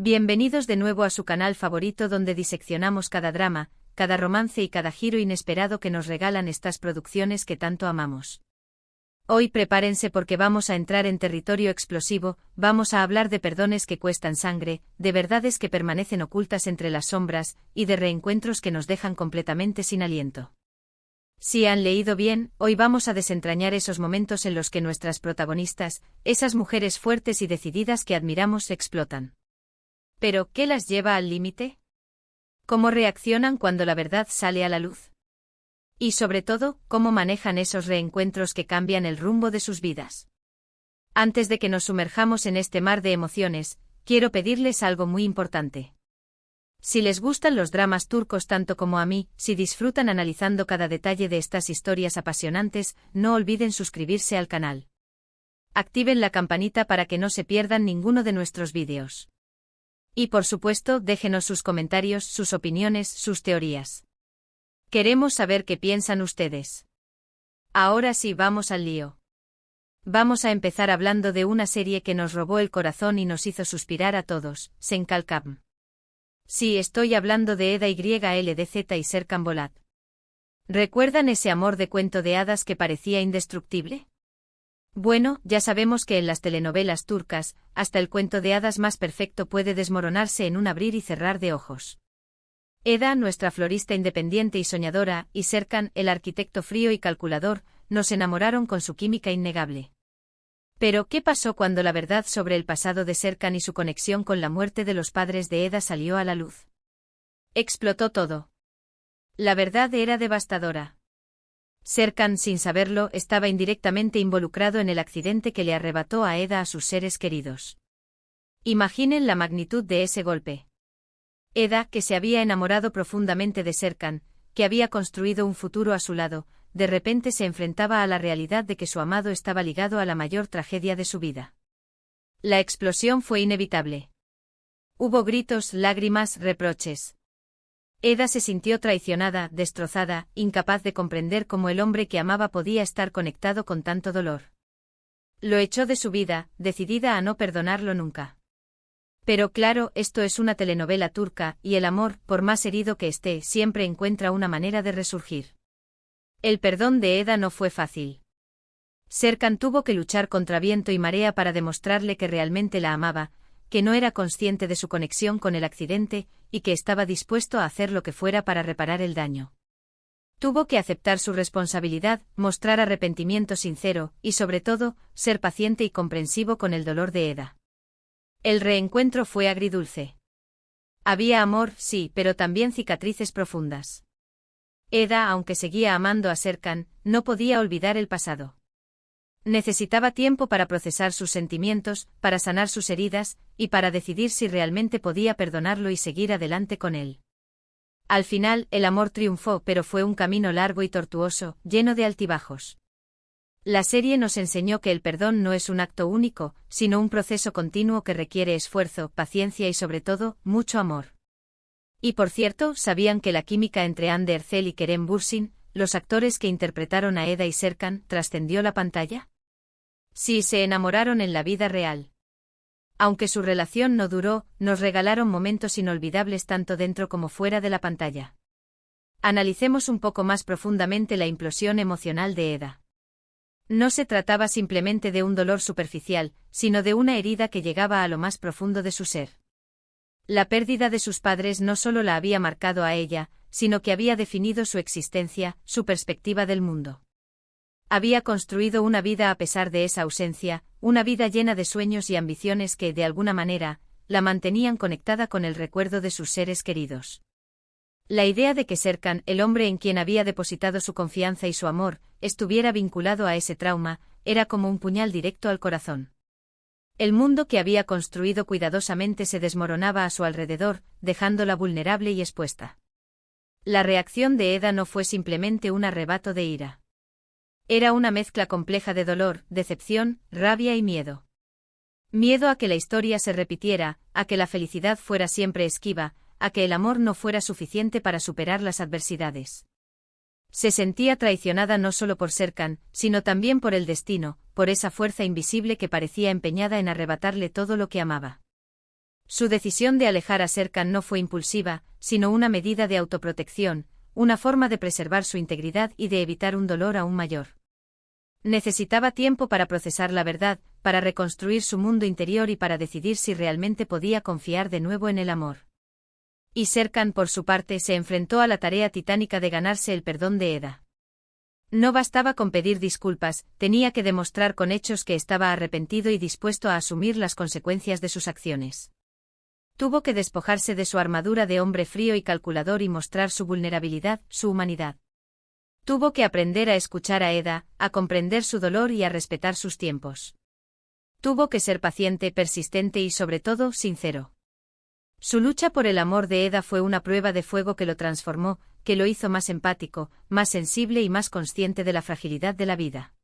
Bienvenidos de nuevo a su canal favorito donde diseccionamos cada drama, cada romance y cada giro inesperado que nos regalan estas producciones que tanto amamos. Hoy prepárense porque vamos a entrar en territorio explosivo, vamos a hablar de perdones que cuestan sangre, de verdades que permanecen ocultas entre las sombras, y de reencuentros que nos dejan completamente sin aliento. Si han leído bien, hoy vamos a desentrañar esos momentos en los que nuestras protagonistas, esas mujeres fuertes y decididas que admiramos, explotan. ¿Pero qué las lleva al límite? ¿Cómo reaccionan cuando la verdad sale a la luz? Y sobre todo, ¿cómo manejan esos reencuentros que cambian el rumbo de sus vidas? Antes de que nos sumerjamos en este mar de emociones, quiero pedirles algo muy importante. Si les gustan los dramas turcos tanto como a mí, si disfrutan analizando cada detalle de estas historias apasionantes, no olviden suscribirse al canal. Activen la campanita para que no se pierdan ninguno de nuestros vídeos. Y por supuesto, déjenos sus comentarios, sus opiniones, sus teorías. Queremos saber qué piensan ustedes. Ahora sí, vamos al lío. Vamos a empezar hablando de una serie que nos robó el corazón y nos hizo suspirar a todos, Senkalkam. Sí, estoy hablando de Eda YLDZ y Serkan Bolat. ¿Recuerdan ese amor de cuento de hadas que parecía indestructible? Bueno, ya sabemos que en las telenovelas turcas, hasta el cuento de hadas más perfecto puede desmoronarse en un abrir y cerrar de ojos. Eda, nuestra florista independiente y soñadora, y Serkan, el arquitecto frío y calculador, nos enamoraron con su química innegable. Pero, ¿qué pasó cuando la verdad sobre el pasado de Serkan y su conexión con la muerte de los padres de Eda salió a la luz? Explotó todo. La verdad era devastadora. Serkan, sin saberlo, estaba indirectamente involucrado en el accidente que le arrebató a Eda a sus seres queridos. Imaginen la magnitud de ese golpe. Eda, que se había enamorado profundamente de Serkan, que había construido un futuro a su lado, de repente se enfrentaba a la realidad de que su amado estaba ligado a la mayor tragedia de su vida. La explosión fue inevitable. Hubo gritos, lágrimas, reproches. Eda se sintió traicionada, destrozada, incapaz de comprender cómo el hombre que amaba podía estar conectado con tanto dolor. Lo echó de su vida, decidida a no perdonarlo nunca. Pero claro, esto es una telenovela turca, y el amor, por más herido que esté, siempre encuentra una manera de resurgir. El perdón de Eda no fue fácil. Serkan tuvo que luchar contra viento y marea para demostrarle que realmente la amaba, que no era consciente de su conexión con el accidente, y que estaba dispuesto a hacer lo que fuera para reparar el daño. Tuvo que aceptar su responsabilidad, mostrar arrepentimiento sincero, y sobre todo, ser paciente y comprensivo con el dolor de Eda. El reencuentro fue agridulce. Había amor, sí, pero también cicatrices profundas. Eda, aunque seguía amando a Serkan, no podía olvidar el pasado. Necesitaba tiempo para procesar sus sentimientos, para sanar sus heridas, y para decidir si realmente podía perdonarlo y seguir adelante con él. Al final, el amor triunfó, pero fue un camino largo y tortuoso, lleno de altibajos. La serie nos enseñó que el perdón no es un acto único, sino un proceso continuo que requiere esfuerzo, paciencia y sobre todo, mucho amor. Y por cierto, ¿sabían que la química entre Hande Erçel y Kerem Bürsin, los actores que interpretaron a Eda y Serkan, trascendió la pantalla? Sí, se enamoraron en la vida real. Aunque su relación no duró, nos regalaron momentos inolvidables tanto dentro como fuera de la pantalla. Analicemos un poco más profundamente la implosión emocional de Eda. No se trataba simplemente de un dolor superficial, sino de una herida que llegaba a lo más profundo de su ser. La pérdida de sus padres no solo la había marcado a ella, sino que había definido su existencia, su perspectiva del mundo. Había construido una vida a pesar de esa ausencia, una vida llena de sueños y ambiciones que, de alguna manera, la mantenían conectada con el recuerdo de sus seres queridos. La idea de que Serkan, el hombre en quien había depositado su confianza y su amor, estuviera vinculado a ese trauma, era como un puñal directo al corazón. El mundo que había construido cuidadosamente se desmoronaba a su alrededor, dejándola vulnerable y expuesta. La reacción de Eda no fue simplemente un arrebato de ira. Era una mezcla compleja de dolor, decepción, rabia y miedo. Miedo a que la historia se repitiera, a que la felicidad fuera siempre esquiva, a que el amor no fuera suficiente para superar las adversidades. Se sentía traicionada no solo por Serkan, sino también por el destino, por esa fuerza invisible que parecía empeñada en arrebatarle todo lo que amaba. Su decisión de alejar a Serkan no fue impulsiva, sino una medida de autoprotección, una forma de preservar su integridad y de evitar un dolor aún mayor. Necesitaba tiempo para procesar la verdad, para reconstruir su mundo interior y para decidir si realmente podía confiar de nuevo en el amor. Y Serkan, por su parte, se enfrentó a la tarea titánica de ganarse el perdón de Eda. No bastaba con pedir disculpas, tenía que demostrar con hechos que estaba arrepentido y dispuesto a asumir las consecuencias de sus acciones. Tuvo que despojarse de su armadura de hombre frío y calculador y mostrar su vulnerabilidad, su humanidad. Tuvo que aprender a escuchar a Eda, a comprender su dolor y a respetar sus tiempos. Tuvo que ser paciente, persistente y sobre todo sincero. Su lucha por el amor de Eda fue una prueba de fuego que lo transformó, que lo hizo más empático, más sensible y más consciente de la fragilidad de la vida.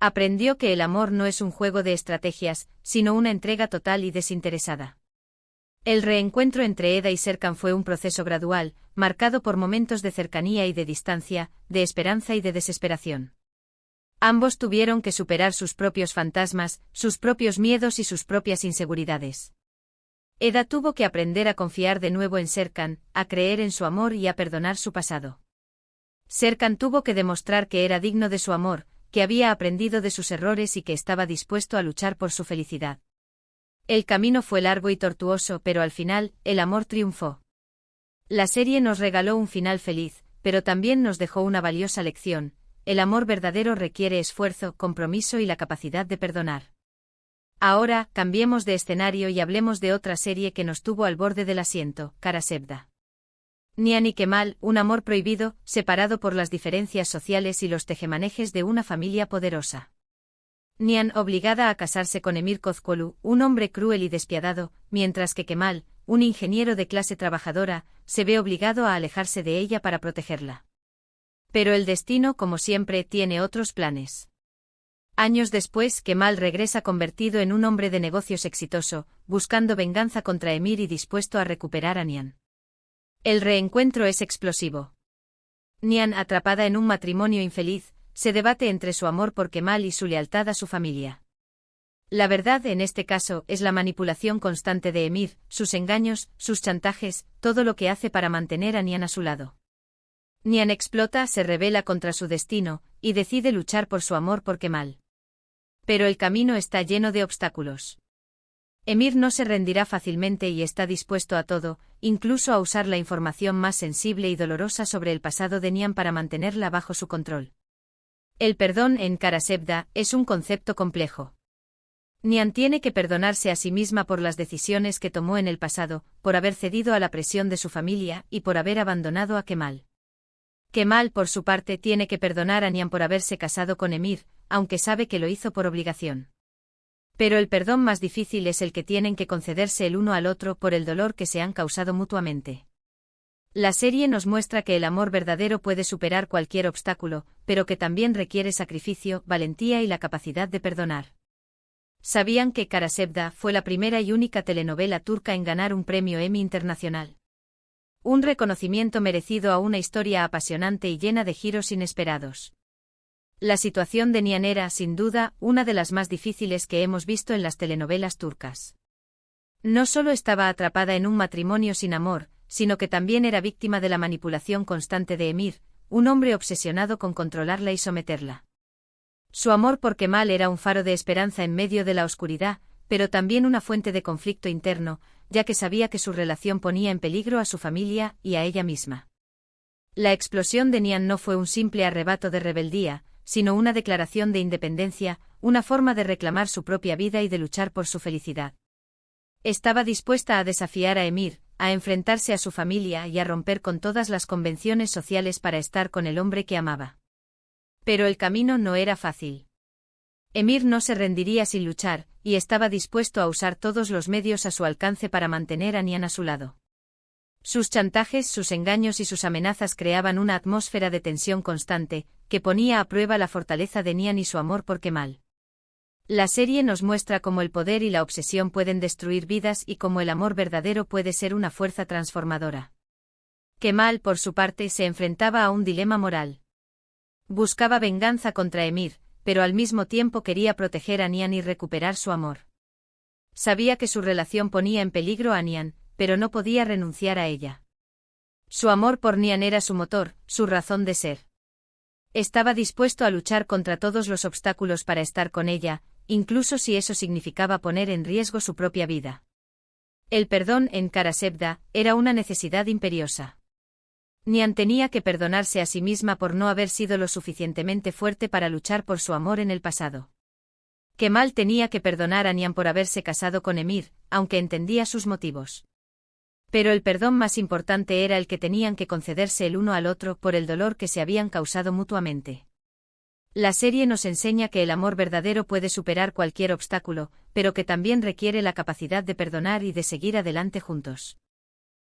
Aprendió que el amor no es un juego de estrategias, sino una entrega total y desinteresada. El reencuentro entre Eda y Serkan fue un proceso gradual, marcado por momentos de cercanía y de distancia, de esperanza y de desesperación. Ambos tuvieron que superar sus propios fantasmas, sus propios miedos y sus propias inseguridades. Eda tuvo que aprender a confiar de nuevo en Serkan, a creer en su amor y a perdonar su pasado. Serkan tuvo que demostrar que era digno de su amor, que había aprendido de sus errores y que estaba dispuesto a luchar por su felicidad. El camino fue largo y tortuoso, pero al final, el amor triunfó. La serie nos regaló un final feliz, pero también nos dejó una valiosa lección: el amor verdadero requiere esfuerzo, compromiso y la capacidad de perdonar. Ahora, cambiemos de escenario y hablemos de otra serie que nos tuvo al borde del asiento, Karasevda. Nian y Kemal, un amor prohibido, separado por las diferencias sociales y los tejemanejes de una familia poderosa. Nian obligada a casarse con Emir Kozkolu, un hombre cruel y despiadado, mientras que Kemal, un ingeniero de clase trabajadora, se ve obligado a alejarse de ella para protegerla. Pero el destino, como siempre, tiene otros planes. Años después, Kemal regresa convertido en un hombre de negocios exitoso, buscando venganza contra Emir y dispuesto a recuperar a Nian. El reencuentro es explosivo. Nian, atrapada en un matrimonio infeliz, se debate entre su amor por Kemal y su lealtad a su familia. La verdad en este caso es la manipulación constante de Emir, sus engaños, sus chantajes, todo lo que hace para mantener a Nian a su lado. Nian explota, se rebela contra su destino, y decide luchar por su amor por Kemal. Pero el camino está lleno de obstáculos. Emir no se rendirá fácilmente y está dispuesto a todo, incluso a usar la información más sensible y dolorosa sobre el pasado de Nian para mantenerla bajo su control. El perdón en Karasevda es un concepto complejo. Nian tiene que perdonarse a sí misma por las decisiones que tomó en el pasado, por haber cedido a la presión de su familia y por haber abandonado a Kemal. Kemal, por su parte, tiene que perdonar a Nian por haberse casado con Emir, aunque sabe que lo hizo por obligación. Pero el perdón más difícil es el que tienen que concederse el uno al otro por el dolor que se han causado mutuamente. La serie nos muestra que el amor verdadero puede superar cualquier obstáculo, pero que también requiere sacrificio, valentía y la capacidad de perdonar. ¿Sabían que Karasevda fue la primera y única telenovela turca en ganar un premio Emmy internacional? Un reconocimiento merecido a una historia apasionante y llena de giros inesperados. La situación de Nian era, sin duda, una de las más difíciles que hemos visto en las telenovelas turcas. No solo estaba atrapada en un matrimonio sin amor, sino que también era víctima de la manipulación constante de Emir, un hombre obsesionado con controlarla y someterla. Su amor por Kemal era un faro de esperanza en medio de la oscuridad, pero también una fuente de conflicto interno, ya que sabía que su relación ponía en peligro a su familia y a ella misma. La explosión de Nian no fue un simple arrebato de rebeldía, sino una declaración de independencia, una forma de reclamar su propia vida y de luchar por su felicidad. Estaba dispuesta a desafiar a Emir, a enfrentarse a su familia y a romper con todas las convenciones sociales para estar con el hombre que amaba. Pero el camino no era fácil. Emir no se rendiría sin luchar, y estaba dispuesto a usar todos los medios a su alcance para mantener a Nian a su lado. Sus chantajes, sus engaños y sus amenazas creaban una atmósfera de tensión constante, que ponía a prueba la fortaleza de Nian y su amor por Kemal. La serie nos muestra cómo el poder y la obsesión pueden destruir vidas y cómo el amor verdadero puede ser una fuerza transformadora. Kemal, por su parte, se enfrentaba a un dilema moral. Buscaba venganza contra Emir, pero al mismo tiempo quería proteger a Nian y recuperar su amor. Sabía que su relación ponía en peligro a Nian, pero no podía renunciar a ella. Su amor por Nian era su motor, su razón de ser. Estaba dispuesto a luchar contra todos los obstáculos para estar con ella, incluso si eso significaba poner en riesgo su propia vida. El perdón en Karasebda era una necesidad imperiosa. Nian tenía que perdonarse a sí misma por no haber sido lo suficientemente fuerte para luchar por su amor en el pasado. Kemal tenía que perdonar a Nian por haberse casado con Emir, aunque entendía sus motivos. Pero el perdón más importante era el que tenían que concederse el uno al otro por el dolor que se habían causado mutuamente. La serie nos enseña que el amor verdadero puede superar cualquier obstáculo, pero que también requiere la capacidad de perdonar y de seguir adelante juntos.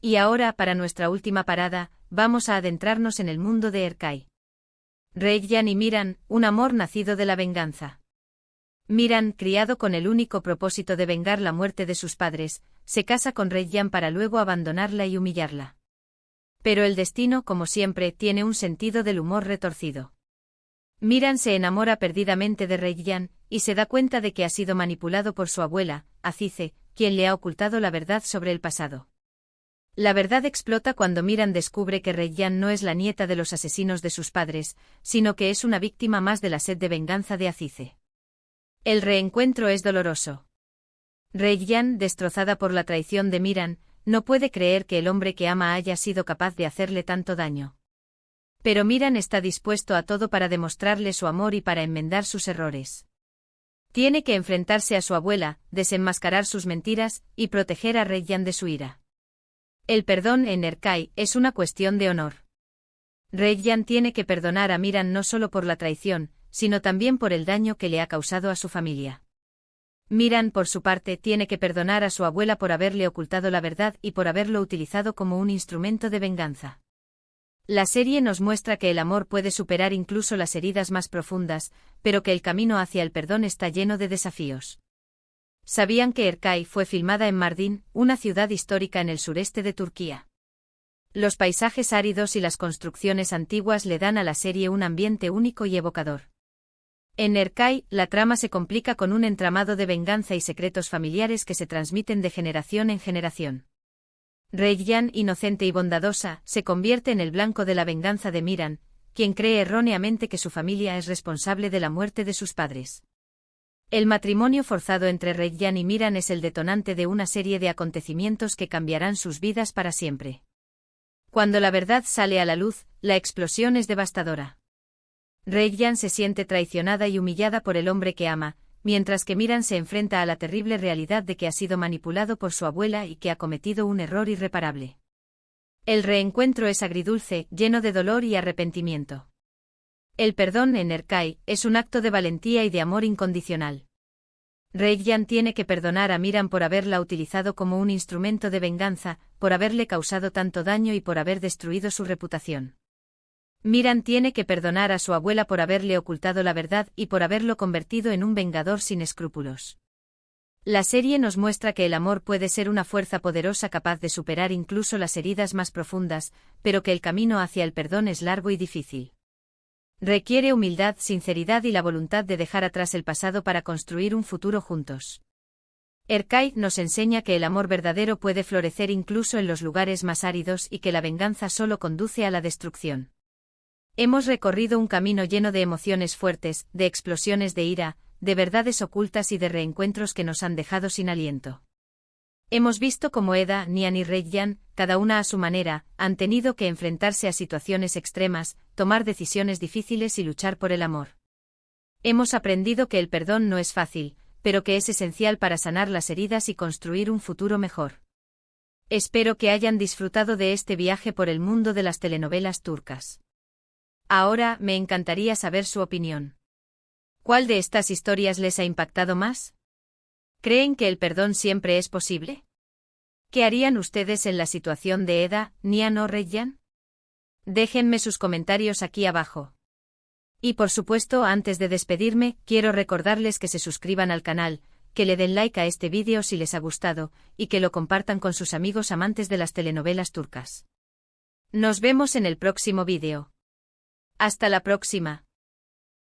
Y ahora, para nuestra última parada, vamos a adentrarnos en el mundo de Erkay. Reyyan y Miran, un amor nacido de la venganza. Miran, criado con el único propósito de vengar la muerte de sus padres, se casa con Reyyan para luego abandonarla y humillarla. Pero el destino, como siempre, tiene un sentido del humor retorcido. Miran se enamora perdidamente de Reyyan, y se da cuenta de que ha sido manipulado por su abuela, Azize, quien le ha ocultado la verdad sobre el pasado. La verdad explota cuando Miran descubre que Reyyan no es la nieta de los asesinos de sus padres, sino que es una víctima más de la sed de venganza de Azize. El reencuentro es doloroso. Reyyan, destrozada por la traición de Miran, no puede creer que el hombre que ama haya sido capaz de hacerle tanto daño. Pero Miran está dispuesto a todo para demostrarle su amor y para enmendar sus errores. Tiene que enfrentarse a su abuela, desenmascarar sus mentiras, y proteger a Reyyan de su ira. El perdón en Erkay es una cuestión de honor. Reyyan tiene que perdonar a Miran no solo por la traición, sino también por el daño que le ha causado a su familia. Miran, por su parte, tiene que perdonar a su abuela por haberle ocultado la verdad y por haberlo utilizado como un instrumento de venganza. La serie nos muestra que el amor puede superar incluso las heridas más profundas, pero que el camino hacia el perdón está lleno de desafíos. ¿Sabían que Erkay fue filmada en Mardin, una ciudad histórica en el sureste de Turquía? Los paisajes áridos y las construcciones antiguas le dan a la serie un ambiente único y evocador. En Erkay, la trama se complica con un entramado de venganza y secretos familiares que se transmiten de generación en generación. Reyyan, inocente y bondadosa, se convierte en el blanco de la venganza de Miran, quien cree erróneamente que su familia es responsable de la muerte de sus padres. El matrimonio forzado entre Reyyan y Miran es el detonante de una serie de acontecimientos que cambiarán sus vidas para siempre. Cuando la verdad sale a la luz, la explosión es devastadora. Reyyan se siente traicionada y humillada por el hombre que ama, mientras que Miran se enfrenta a la terrible realidad de que ha sido manipulado por su abuela y que ha cometido un error irreparable. El reencuentro es agridulce, lleno de dolor y arrepentimiento. El perdón en Erkay es un acto de valentía y de amor incondicional. Reyyan tiene que perdonar a Miran por haberla utilizado como un instrumento de venganza, por haberle causado tanto daño y por haber destruido su reputación. Miran tiene que perdonar a su abuela por haberle ocultado la verdad y por haberlo convertido en un vengador sin escrúpulos. La serie nos muestra que el amor puede ser una fuerza poderosa capaz de superar incluso las heridas más profundas, pero que el camino hacia el perdón es largo y difícil. Requiere humildad, sinceridad y la voluntad de dejar atrás el pasado para construir un futuro juntos. Erkay nos enseña que el amor verdadero puede florecer incluso en los lugares más áridos y que la venganza solo conduce a la destrucción. Hemos recorrido un camino lleno de emociones fuertes, de explosiones de ira, de verdades ocultas y de reencuentros que nos han dejado sin aliento. Hemos visto cómo Eda, Nian y Reyyan, cada una a su manera, han tenido que enfrentarse a situaciones extremas, tomar decisiones difíciles y luchar por el amor. Hemos aprendido que el perdón no es fácil, pero que es esencial para sanar las heridas y construir un futuro mejor. Espero que hayan disfrutado de este viaje por el mundo de las telenovelas turcas. Ahora, me encantaría saber su opinión. ¿Cuál de estas historias les ha impactado más? ¿Creen que el perdón siempre es posible? ¿Qué harían ustedes en la situación de Eda, Nian o Reyyan? Déjenme sus comentarios aquí abajo. Y por supuesto, antes de despedirme, quiero recordarles que se suscriban al canal, que le den like a este vídeo si les ha gustado, y que lo compartan con sus amigos amantes de las telenovelas turcas. Nos vemos en el próximo vídeo. Hasta la próxima.